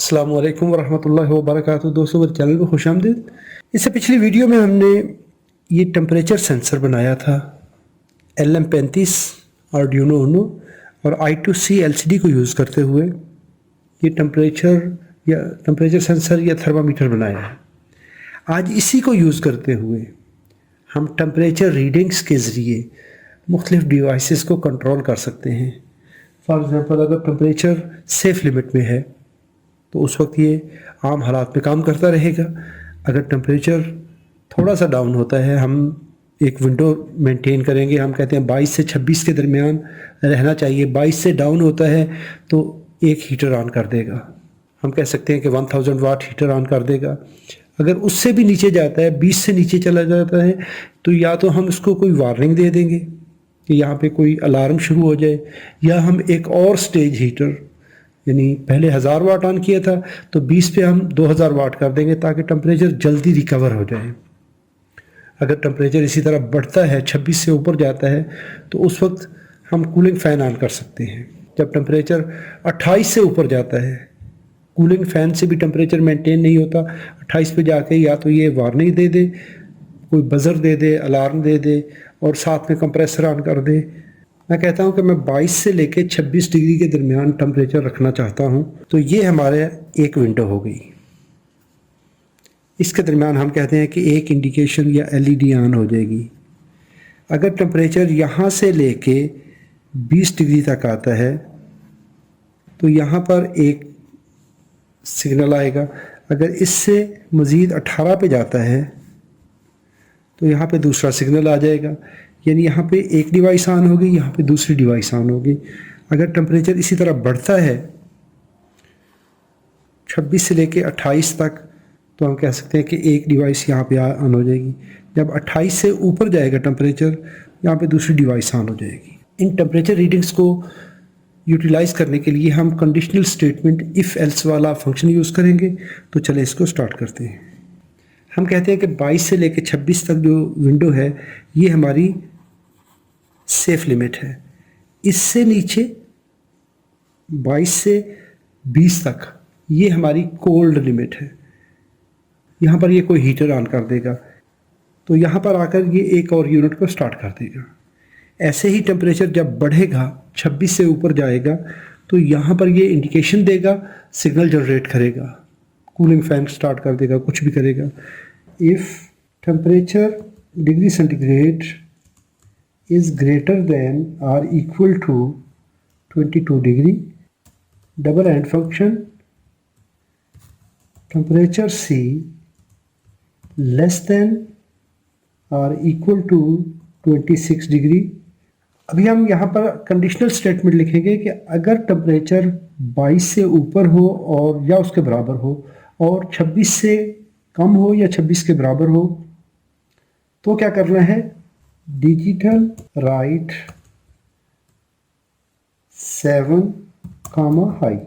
अस्सलाम वालेकुम वरहमतुल्लाहि वबरकातुहू। दोस्तों, मेरे चैनल में खुशामदीद। इससे पिछली वीडियो में हमने ये टेम्परेचर सेंसर बनाया था LM35 आर्डिनो यूनो और I2C LCD को यूज़ करते हुए ये टेम्परेचर सेंसर या थर्मामीटर बनाया है। आज इसी को यूज़ करते हुए हम टेम्परेचर रीडिंग्स के ज़रिए मुख्तलिफ़ डिवाइसेस को कंट्रोल कर सकते हैं। फॉर एग्ज़ाम्पल, अगर टेम्परेचर सेफ़ लिमिट में है तो उस वक्त ये आम हालात में काम करता रहेगा। अगर टेम्परेचर थोड़ा सा डाउन होता है, हम एक विंडो मेंटेन करेंगे। हम कहते हैं 22 से 26 के दरमियान रहना चाहिए। 22 से डाउन होता है तो एक हीटर ऑन कर देगा। हम कह सकते हैं कि 1000 वाट हीटर ऑन कर देगा। अगर उससे भी नीचे जाता है, 20 से नीचे चला जाता है, तो या तो हम उसको कोई वार्निंग दे देंगे कि यहाँ पे कोई अलार्म शुरू हो जाए, या हम एक और स्टेज हीटर, यानी पहले 1000 वाट ऑन किया था तो 20 पे हम 2000 वाट कर देंगे ताकि टेम्परेचर जल्दी रिकवर हो जाए। अगर टेम्परेचर इसी तरह बढ़ता है, 26 से ऊपर जाता है, तो उस वक्त हम कूलिंग फ़ैन ऑन कर सकते हैं। जब टेम्परेचर 28 से ऊपर जाता है, कूलिंग फ़ैन से भी टेम्परेचर मेंटेन नहीं होता। 28 पे जाके या तो ये वार्निंग दे दे, कोई बज़र दे दे, अलार्म दे दे और साथ में कंप्रेसर ऑन कर दे। मैं कहता हूं कि मैं 22 से लेके 26 डिग्री के दरमियान टेम्परेचर रखना चाहता हूं, तो ये हमारे एक विंडो हो गई। इसके दरमियान हम कहते हैं कि एक इंडिकेशन या LED ऑन हो जाएगी। अगर टेम्परेचर यहाँ से लेके 20 डिग्री तक आता है तो यहाँ पर एक सिग्नल आएगा। अगर इससे मज़ीद 18 पे जाता है तो यहाँ पे दूसरा सिग्नल आ जाएगा, यानी यहाँ पे एक डिवाइस ऑन होगी, यहाँ पे दूसरी डिवाइस ऑन होगी। अगर टेम्परेचर इसी तरह बढ़ता है 26 से लेके 28 तक, तो हम कह सकते हैं कि एक डिवाइस यहाँ पे ऑन हो जाएगी। जब 28 से ऊपर जाएगा टेम्परेचर, यहाँ पे दूसरी डिवाइस ऑन हो जाएगी। इन टेम्परेचर रीडिंग्स को यूटिलाइज़ करने के लिए हम कंडीशनल स्टेटमेंट इफ़ एल्स वाला फंक्शन यूज़ करेंगे। तो चले इसको स्टार्ट करते हैं। हम कहते हैं कि 22 से लेकर 26 तक जो विंडो है ये हमारी सेफ लिमिट है। इससे नीचे 22 से 20 तक ये हमारी कोल्ड लिमिट है। यहाँ पर ये कोई हीटर ऑन कर देगा तो यहाँ पर आकर ये एक और यूनिट को स्टार्ट कर देगा। ऐसे ही टेम्परेचर जब बढ़ेगा, 26 से ऊपर जाएगा, तो यहाँ पर ये इंडिकेशन देगा, सिग्नल जनरेट करेगा, कूलिंग फैन स्टार्ट कर देगा, कुछ भी करेगा। If temperature degree centigrade is greater than or equal to 22 degree, double AND function, temperature C less than or equal to 26 degree। अभी हम यहाँ पर कंडीशनल स्टेटमेंट लिखेंगे कि अगर टेम्परेचर 22 से ऊपर हो और या उसके बराबर हो और 26 से कम हो या 26 के बराबर हो, तो क्या करना है, डिजिटल राइट 7 हाई।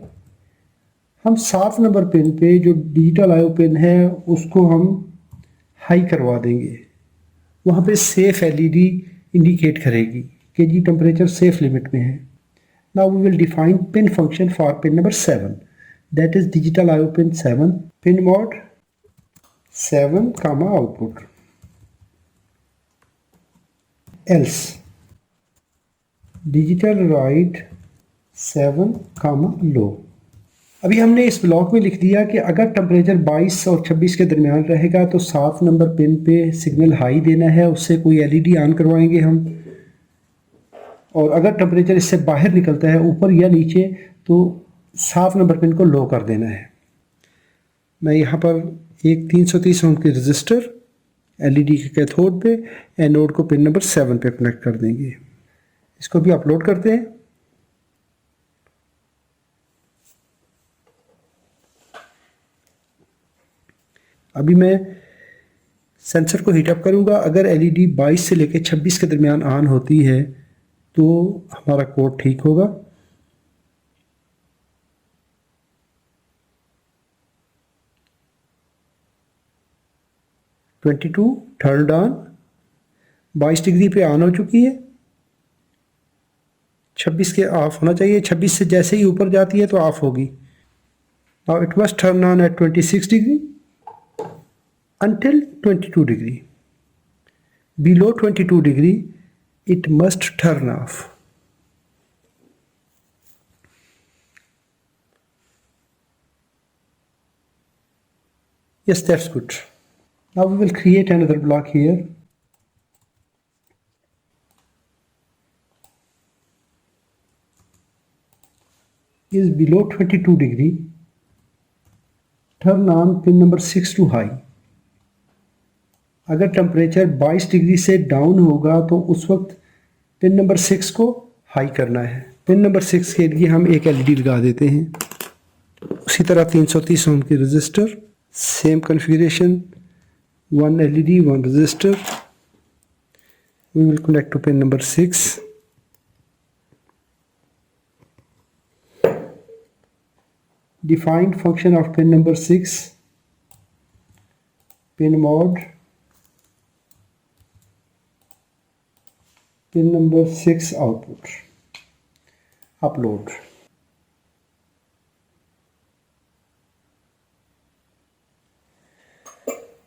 हम 7 नंबर पिन पे जो डिजिटल आयो पिन है उसको हम हाई करवा देंगे। वहाँ पे सेफ LED इंडिकेट करेगी कि जी टेम्परेचर सेफ लिमिट में है। Now we will define pin function for pin number 7, that is digital IO pin 7, pin mode 7 output, else digital write 7 low. अभी हमने इस ब्लॉक में लिख दिया कि अगर टेम्परेचर 22 और 26 के दरमियान रहेगा तो 7 नंबर पिन पे सिग्नल हाई देना है, उससे कोई LED ऑन करवाएंगे हम। और अगर टेम्परेचर इससे बाहर निकलता है, ऊपर या नीचे, तो 7 नंबर पिन को लो कर देना है। मैं यहाँ पर एक 330 ओम के रजिस्टर LED के कैथोड पे, एनोड को पिन नंबर 7 पे कनेक्ट कर देंगे। इसको भी अपलोड करते हैं। अभी मैं सेंसर को हीट अप करूंगा। अगर LED 22 से लेकर 26 के दरमियान ऑन होती है तो हमारा कोड ठीक होगा। (22) टर्न्ड ऑन, 22 डिग्री पे ऑन हो चुकी है। 26 के ऑफ होना चाहिए। 26 से जैसे ही ऊपर जाती है तो ऑफ होगी। Now it must turn on at 26 degree until 22 degree. Below 22 degree, it must turn off. Yes, that's good. Now we will create another block here. Is below 22 degree. Turn on pin number 6 to high. अगर temperature 22 degree से down होगा तो उस वक्त pin number 6 को high करना है। Pin number 6 के लिए हम एक एलईडी लगा देते हैं। उसी तरह 330 ओम की register, same configuration, 1 LED 1 resistor. We will connect to pin number 6. Defined function of pin number 6, pin mode, pin number 6 output, upload.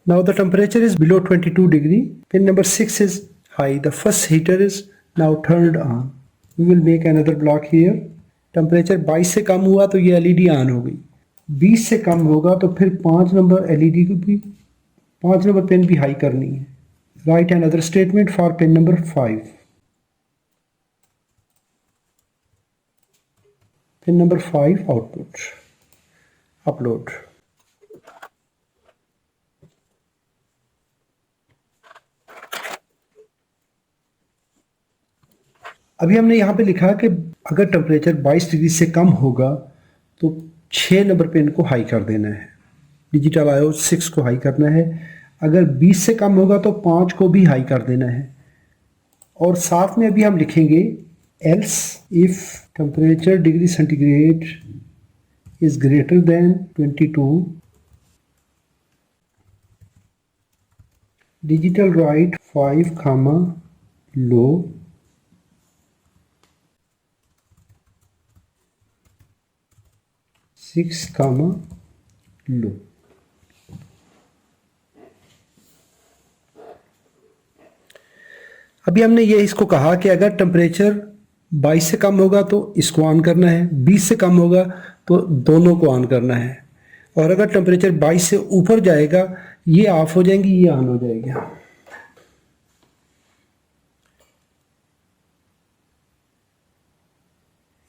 Now the temperature is below 22 degree. Pin number 6 is high. The first heater is now turned on. We will make another block here. Temperature 22 से कम हुआ तो ये LED on हो गई। 20 से कम होगा तो फिर 5 नंबर एलईडी को भी 5 नंबर पिन भी हाई करनी है। Right another statement for pin number 5। Pin number 5 output, upload. अभी हमने यहाँ पे लिखा कि अगर टेम्परेचर 22 डिग्री से कम होगा तो 6 नंबर पिन को हाई कर देना है। डिजिटल आयो 6 को हाई करना है। अगर 20 से कम होगा तो 5 को भी हाई कर देना है। और साथ में अभी हम लिखेंगे else if temperature degree centigrade is greater than 22, digital write 5 comma low, six comma low. अभी हमने ये इसको कहा कि अगर टेम्परेचर 22 से कम होगा तो इसको ऑन करना है, 20 से कम होगा तो दोनों को ऑन करना है, और अगर टेम्परेचर 22 से ऊपर जाएगा ये ऑफ हो जाएंगी, ये ऑन हो जाएगा।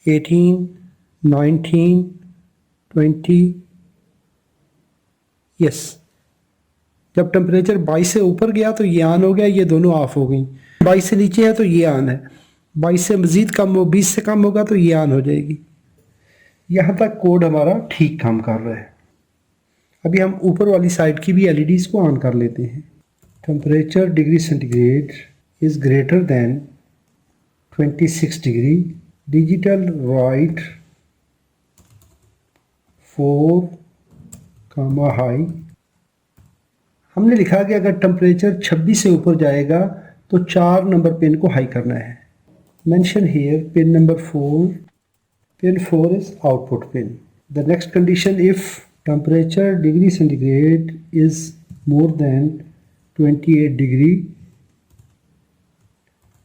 Eighteen, 19, 20, yes. जब टेम्परेचर 22 से ऊपर गया तो ये ऑन हो गया, ये दोनों ऑफ हो गई। 22 से नीचे है तो ये ऑन है, 22 से मज़ीद कम हो, 20 से कम होगा तो ये ऑन हो जाएगी। यहाँ तक कोड हमारा ठीक काम कर रहा है। अभी हम ऊपर वाली साइड की भी एलईडीज़ को ऑन कर लेते हैं। Temperature degree centigrade is greater than 26 degree, digital write 4 comma high. हमने लिखा कि अगर टेम्परेचर 26 से ऊपर जाएगा तो 4 नंबर पिन को हाई करना है। Mention here pin number 4, pin 4 is output pin. The next condition, if temperature degree centigrade is more than 28 degree,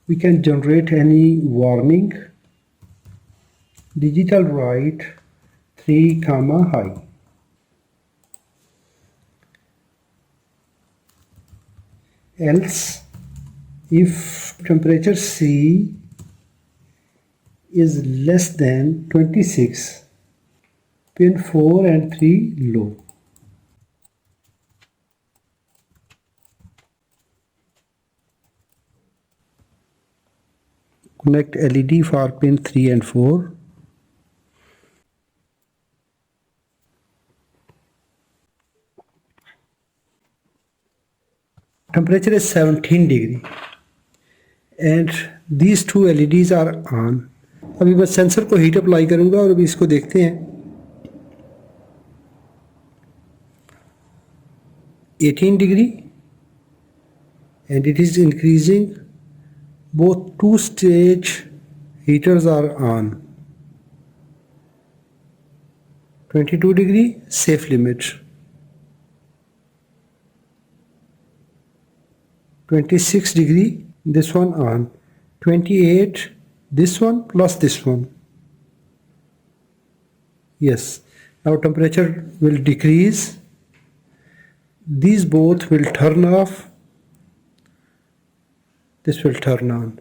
we can generate any warning, digital write 3 comma high. Else, if temperature C is less than 26, pin 4 and 3 low. Connect LED for pin 3 and 4. Temperature is 17 degree and these two LEDs are on. अभी मैं sensor को heat apply करूंगा और अभी इसको देखते हैं। 18 degree and it is increasing. Both two stage heaters are on. 22 degree, safe limit. 26 degree, this one on. 28, this one plus this one. Yes, now temperature will decrease. These both will turn off. This will turn on.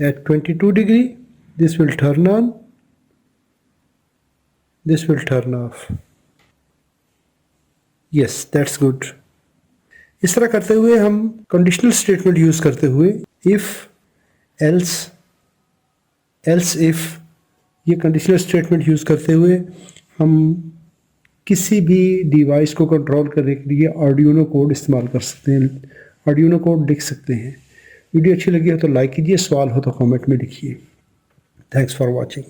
At 22 degree, this will turn on. This will turn off. Yes, that's good. इस तरह करते हुए हम conditional statement use करते हुए if, else, else if, ये conditional statement use करते हुए हम किसी भी डिवाइस को कंट्रोल करने के लिए आर्डिनो कोड इस्तेमाल कर सकते हैं, आर्डिनो कोड लिख सकते हैं। वीडियो अच्छी लगी हो तो लाइक कीजिए, सवाल हो तो कमेंट में लिखिए। Thanks for watching.